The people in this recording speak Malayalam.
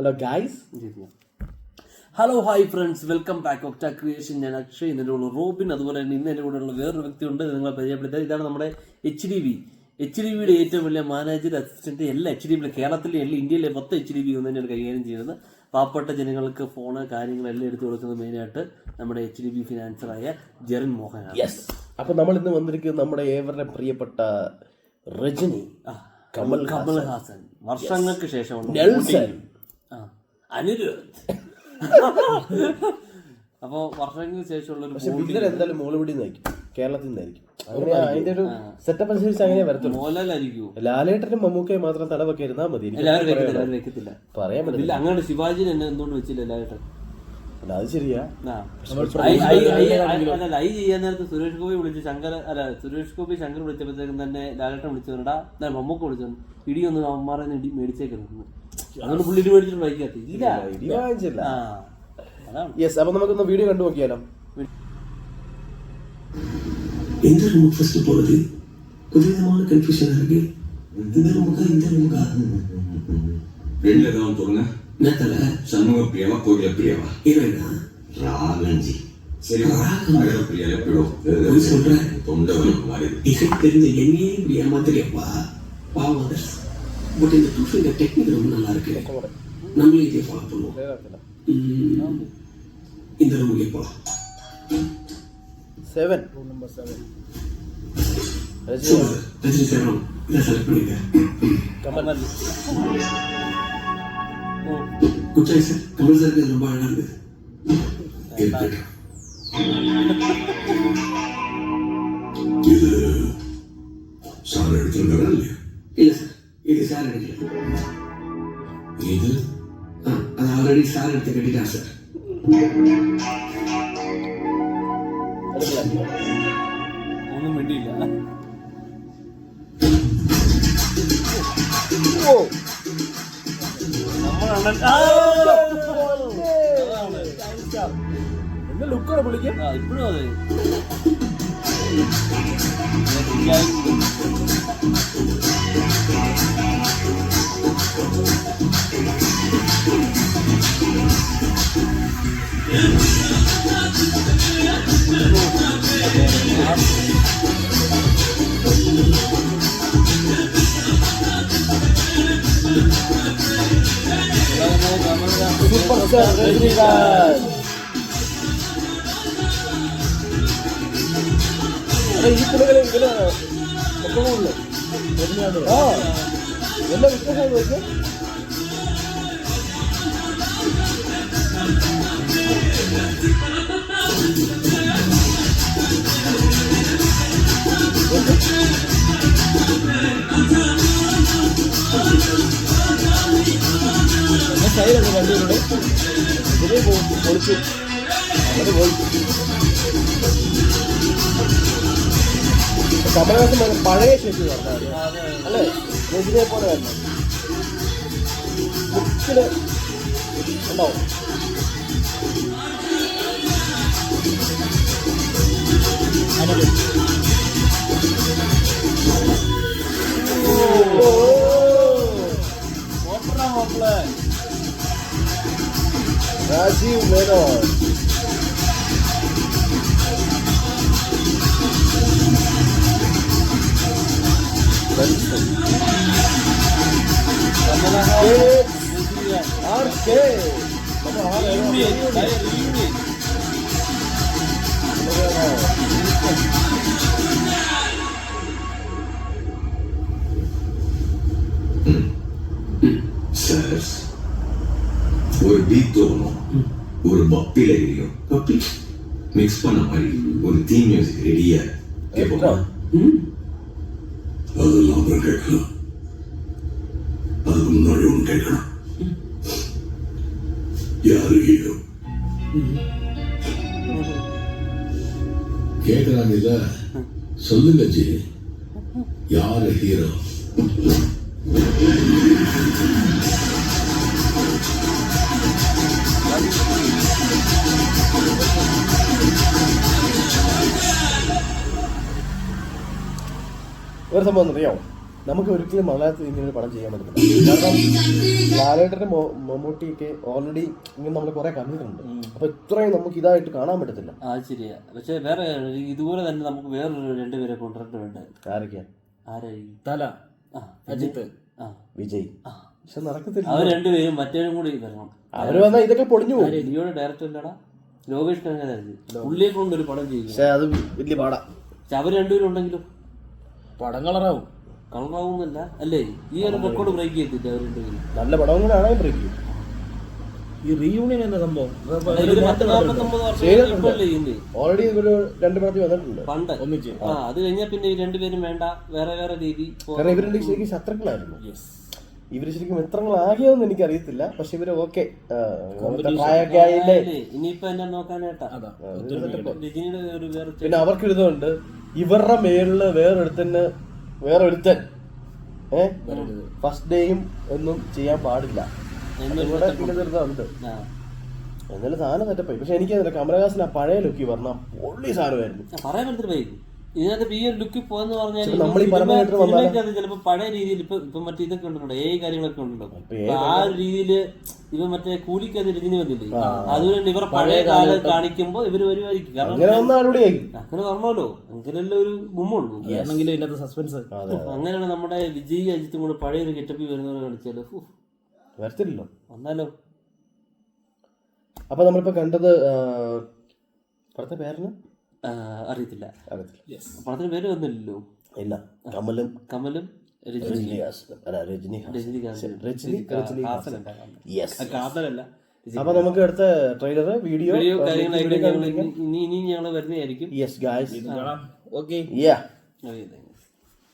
Hello guys. Hello hi friends, welcome back ഒക്ട creation. ഞാൻ അക്ഷയ്, എൻ്റെ കൂടെ റോബിൻ, അതുപോലെ തന്നെ ഇന്ന് എൻ്റെ കൂടെയുള്ള വേറൊരു വ്യക്തിയുണ്ട്. നിങ്ങളെ പരിചയപ്പെടുത്തുക. ഇതാണ് നമ്മുടെ HDBയുടെ ഏറ്റവും വലിയ മാനേജർ അസിസ്റ്റന്റ്. എല്ലാ HDB കേരളത്തിലെ എല്ലാ ഇന്ത്യയിലെ 10 HDB ഒന്ന് തന്നെയാണ് കൈകാര്യം ചെയ്യുന്നത്. പാവപ്പെട്ട ജനങ്ങൾക്ക് ഫോണ് കാര്യങ്ങളെല്ലാം എടുത്തു കൊടുക്കുന്നത് മെയിനായിട്ട് നമ്മുടെ HDB ഫിനാൻസറായ ജെറിൻ മോഹനാണ്. യെസ്. അപ്പോൾ നമ്മൾ ഇന്ന് വന്നിരിക്കുന്നത് നമ്മുടെ ഏവരുടെ പ്രിയപ്പെട്ട രജനി കമൽ ഹാസൻ. വർഷങ്ങൾക്ക് ശേഷം നെൽസൺ അനിരുദ്ധ്. അപ്പോൾ വർഷങ്ങൾക്ക് ശേഷമുള്ള ഒരു എന്തായാലും മോളുപിടി നയിക്കും, കേരളത്തിൽ നിന്നായിരിക്കും. അങ്ങനെ അതിന്റെ ഒരു സെറ്റപ്പ് അനുസരിച്ച് അങ്ങനെ വരത്തുള്ളൂ. മോഹൻലാലായിരിക്കും. ലാലേട്ടനും മമ്മൂക്കയും മാത്രം തടവൊക്കെ ഇരുന്നാൽ മതി. വെക്കത്തില്ല, പറയാൻ പറ്റില്ല. അങ്ങനെ ശിവാജിനെ എന്നെ എന്തുകൊണ്ട് വെച്ചില്ല ലാലേട്ടൻ? അത് ശരിയാ. ഐ ചെയ്യാൻ നേരത്ത് സുരേഷ് ഗോപി ശങ്കർ വിളിച്ചപ്പോഴത്തേക്കും തന്നെ ലാലേട്ടൻ വിളിച്ചോണ്ടാ മമ്മൂക്ക വിളിച്ചോ ഇടിയൊന്നും അമ്മമാരെ മേടിച്ചേക്കുന്നു. അതുകൊണ്ട് പുള്ളി ഇടി മേടിച്ചിട്ട് ബൈക്കകത്തില്ല. യെസ്. അപ്പൊ നമുക്കൊന്ന് വീഡിയോ കണ്ടു നോക്കിയാലോ. எந்த ரூமுக்கு ஃபர்ஸ்ட் போறது? கொஞ்சம் விதமான கன்ஃபியூஷன் இருக்கு. இந்த ரூமுக்கா ரெண்டுல தான் சொல்லுங்க. நேத்தல சண்முக பிரியாவா கோகில பிரியாவா? இல்லைடா, ராகஞ்சி. சரி, ராகல பிரியால போய்டும். ஒரு சொல்றேன் தொண்டை வலி மாதிரி. இஃபெக்ட் தெரிஞ்ச என்னையே இப்படி ஏமாத்துறியப்பா. பாவம் அதர்ஸ். பட் இந்த டூ ஃபிங்கர் டெக்னிக் ரொம்ப நல்லா இருக்கு. நம்மளே இதே ஃபாலோ பண்ணுவோம். இந்த ரூமுக்கு போலாம். 7 ரூம் நம்பர் 7 ரஜினி சார் இதை செலக்ட் பண்ணிருக்கேன். கமல் குச்சாய் சார், கமல் சாருக்கு ரொம்ப அழகா இருக்கு. இது சார் எடுத்துருக்காரா இல்லையா? இல்ல சார், இது சார் எடுக்கல. இது அது ஆல்ரெடி சார் எடுத்து கட்டிட்டா சார். ഒന്നും വേണ്ടിയില്ല. ലുക്കാണ് വിളിക്കും ഇപ്പോഴും അതെ. Super star Rajinikanth. ഈ പുള്ളികളെ ഇതില് ഒപ്പമുള്ളു രജനികാന്ത്. എല്ലാ വ്യത്യാസമായി വെച്ച് സ്റ്റൈലൊക്കെ രണ്ടുപേരുടെ ഇതിലേ പൊളിച്ചു അങ്ങനെ പോയി. കമലഹാസൻ പഴയ ഷേപ്പ് പറഞ്ഞാൽ അല്ലേ, രജനിയെ പോലെ തന്നെ ബുക്കില് ഉണ്ടാവും. രാജീവ് മേനോൻ. ஒரு பீட் தோணும், ஒரு பப்பில எரியும், பப்பி மிக்ஸ் பண்ண மாதிரி ஒரு தீம் மியூசிக் ரெடியா கேட்போமா? அதெல்லாம் அப்புறம் கேட்கலாம். அதுக்கு முன்னாடி ஒன்று கேட்கணும். யாரு ஹீரோ? கேட்கறாங்க இல்ல, சொல்லுங்க ஜி, யாரு ஹீரோ? ഒരു സംഭവം അറിയാമോ, നമുക്ക് ഒരിക്കലും മലയാളത്തിൽ ഇങ്ങനെ ഒരു പടം ചെയ്യാൻ പറ്റില്ല. കാരണം ലാലേട്ടന്റെ മമ്മൂട്ടിയൊക്കെ ഓൾറെഡി ഇങ്ങനെ നമ്മൾ കുറെ കണ്ടിട്ടുണ്ട്. അപ്പൊ ഇത്രയും നമുക്ക് ഇതായിട്ട് കാണാൻ പറ്റത്തില്ല. ശരിയാ. പക്ഷെ വേറെ ഇതുപോലെ തന്നെ നമുക്ക് വേറൊരു രണ്ടുപേരെ കൊണ്ടുവരേണ്ടതുണ്ട്. ആരൊക്കെയാ? ആരായി? തല, അജിത്ത്, വിജയ്. പക്ഷെ നടക്കത്തില്ല. അവർ രണ്ടുപേരും മറ്റേരും കൂടി വരണം. അവര് വന്നാൽ ഇതൊക്കെ പൊളിഞ്ഞു പോകും. ലിയോയുടെ ഡയറക്ടർ ഇല്ലടാ, ലോകേഷ് കനകരാജ്. പുള്ളിയെ കൊണ്ട് ഒരു പടം ചെയ്യും. പക്ഷെ അത് വലിയ പാടാ. പക്ഷെ അവർ രണ്ടുപേരും ഉണ്ടെങ്കിലും പടം കളറാവും. കളറാവുന്നല്ല അല്ലേ? ഈ ഒരു റെക്കോർഡ് ബ്രേക്ക് ചെയ്തിട്ട് അവർ രണ്ടുപേരും. നല്ല പടം കൂടെ ആണെങ്കിൽ ബ്രേക്ക് ചെയ്യും. ഈ റീയൂണിയൻ എന്താ സംഭവം? ഇവര് 49 വർഷം ഇപ്പോഴല്ലേ ചെയ്യുന്നേ. ഓൾറെഡി ഒരു 2 പടത്തിൽ വന്നിട്ടുണ്ട് പണ്ട് ഒന്നിച്ച്. അത് കഴിഞ്ഞാൽ പിന്നെ ഈ രണ്ടുപേരും വേണ്ട, വേറെ വേറെ രീതി. കാരണം ഇവരുടെ ശരിക്കും ശത്രുക്കളായിരുന്നു. ഇവര് ശരിക്കും മിത്രങ്ങളാകിയോന്ന് എനിക്ക് അറിയത്തില്ല. പക്ഷെ ഇവര് ഓക്കെ പ്രായമൊക്കെ ആയില്ലേ. ഇനിയിപ്പോ എന്നെ നോക്കാനായിട്ടാ രജനിയുടെ ഒരു വേറെ. പിന്നെ അവർക്ക് ഇതുണ്ട്, ഇവരുടെ മേളില് വേറൊരുത്തൻ ഫസ്റ്റ് ഡേയും ഒന്നും ചെയ്യാൻ പാടില്ല. ഇവിടെ ഉണ്ട്. എന്നാലും സാധനം സെറ്റപ്പായി. പക്ഷെ എനിക്ക് കമലഹാസൻ ആ പഴയ ലുക്കി പറഞ്ഞ പൊള്ളി സാധനമായിരുന്നു. പറയാൻ പറ്റത്തില്ല ഭായി. ഇതിനകത്ത് ഈ ഒരു ലുക്കിൽ പോയെന്ന് പറഞ്ഞാൽ ചിലപ്പോ പഴയ രീതിയിൽ ഇപ്പൊ മറ്റേ ഇതൊക്കെ ഉണ്ടല്ലോ, കാര്യങ്ങളൊക്കെ ഉണ്ടല്ലോ. ആ ഒരു രീതിയില് ഇവ മറ്റേ കൂലിക്കത് രജനി വന്നില്ലേ, അതുകൊണ്ട് ഇവർ പഴയ കാലം കാണിക്കുമ്പോ ഇവര് വരുമായിരിക്കും. കാരണം അങ്ങനെ പറഞ്ഞല്ലോ, അങ്ങനെയല്ല ഒരു ഗുമ്മുള്ളൂ. സസ്പെൻസ് അങ്ങനെയാണ് നമ്മുടെ വിജയ് അജിത്തും കൂടെ പഴയ ഒരു ഗെറ്റപ്പിൽ വരുന്നവരെ കാണിച്ചാലോ വരത്തില്ലല്ലോ, വന്നാലോ. അപ്പൊ നമ്മളിപ്പോ കണ്ടത് പടത്തെ പേരിന് അറിയത്തില്ല. പടത്തിന് പേര് വന്നില്ലല്ലോ. ഇല്ല, കമലും കാതലല്ല. അപ്പൊ നമുക്ക് അടുത്ത ട്രെയിലർ വീഡിയോ കാര്യങ്ങളായിട്ട് ഇനി ഞങ്ങൾ വരുന്നതായിരിക്കും. Yes guys. ഓക്കെ. യാ.